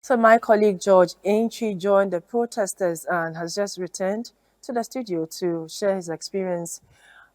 So my colleague George Aintree joined the protesters and has just returned to the studio to share his experience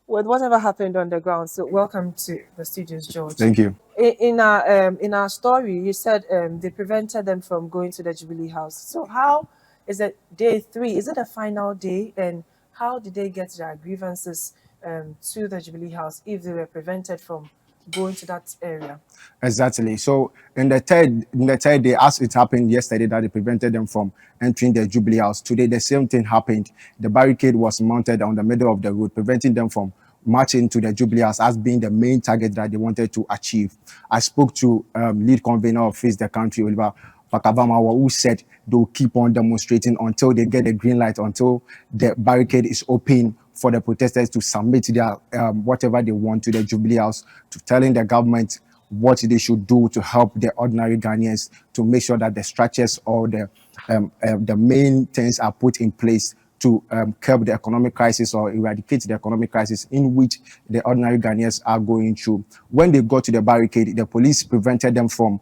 with whatever happened on the ground. So welcome to the studios, George. Thank you. In our story, you said they prevented them from going to the Jubilee House. So how is it day 3? Is it the final day? And how did they get their grievances to the Jubilee House if they were prevented from going to that area? Exactly. So in the third day, as it happened yesterday, that they prevented them from entering the Jubilee House. Today, the same thing happened. The barricade was mounted on the middle of the road, preventing them from marching to the Jubilee House as being the main target that they wanted to achieve. I spoke to lead convener of Face the Country, Oliver Pakavamawa, who said they'll keep on demonstrating until they get the green light, until the barricade is open for the protesters to submit their whatever they want to the Jubilee House, to telling the government what they should do to help the ordinary Ghanaians, to make sure that the structures or the main things are put in place to curb the economic crisis or eradicate the economic crisis in which the ordinary Ghanaians are going through. When they got to the barricade, the police prevented them from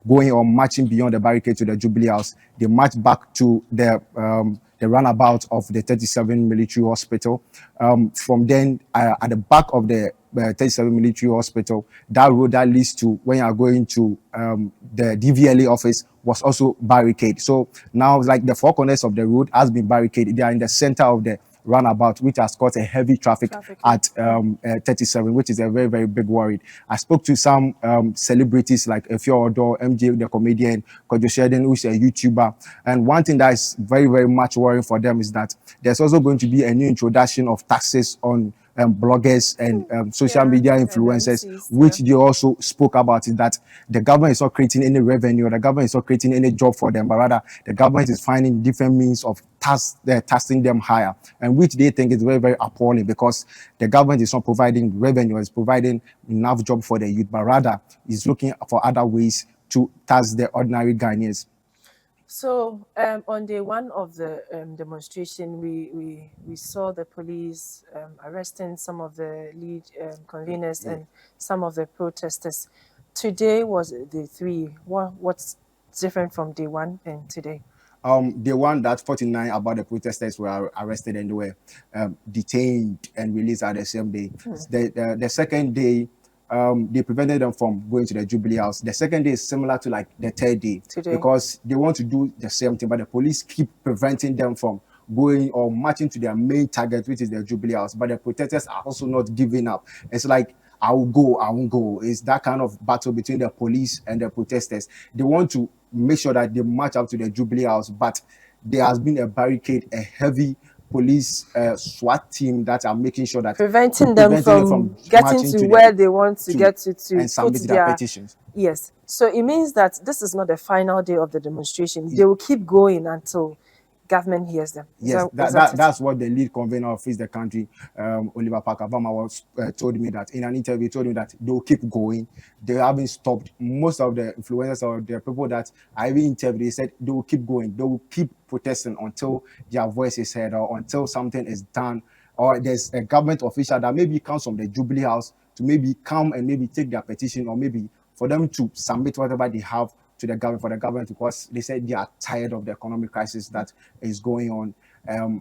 going or marching beyond the barricade to the Jubilee House. They marched back to the runabout of the 37 military hospital. From then, at the back of the 37 military hospital, that road that leads to when you are going to the DVLA office was also barricaded. So now, like, the four corners of the road has been barricaded. They are in the center of the runabout, which has caused a heavy traffic at 37, which is a very, very big worry. I spoke to some celebrities like Efio Odo, MJ, the comedian, Kojo Sheridan, who's a YouTuber. And one thing that is very, very much worrying for them is that there's also going to be a new introduction of taxes on bloggers and social media influencers, which they also spoke about, is that the government is not creating any revenue, the government is not creating any job for them, but rather the government is finding different means of taxing them higher, and which they think is very, very appalling, because the government is not providing revenue, it's providing enough job for the youth, but rather is looking for other ways to tax the ordinary Ghanaians. So on day 1 of the demonstration, we saw the police arresting some of the lead conveners and some of the protesters. Today was day 3. What's different from day 1 and today? The one that 49 about the protesters were arrested and they were detained and released at the same day. The second day, they prevented them from going to the Jubilee House. The second day is similar to like the third day, because they want to do the same thing, but the police keep preventing them from going or marching to their main target, which is the Jubilee House. But the protesters are also not giving up. It's like, I will go, I won't go. It's that kind of battle between the police and the protesters. They want to make sure that they march up to the Jubilee House, but there has been a barricade, a heavy police SWAT team that are making sure that preventing them from getting to where they want to get to and submit their petitions. Yes. So it means that this is not the final day of the demonstration. They will keep going until government hears them. Yes, that's what the lead convener of Face the Country, Oliver Pakavamawa, told me, that in an interview, he told me that they'll keep going. They haven't stopped. Most of the influencers or the people that I even interviewed, they said they will keep going. They will keep protesting until their voice is heard or until something is done, or there's a government official that maybe comes from the Jubilee House to maybe come and maybe take their petition, or maybe for them to submit whatever they have to the government, for the government, because they said they are tired of the economic crisis that is going on,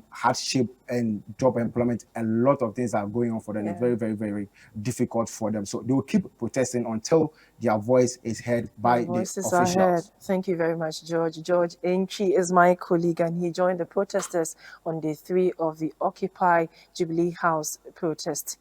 hardship and job employment, a lot of things are going on for them. It's very, very, very difficult for them. So they will keep protesting until their voice is heard by the officials. Thank you very much, George. George Aintree is my colleague, and he joined the protesters on day 3 of the Occupy Jubilee House protest.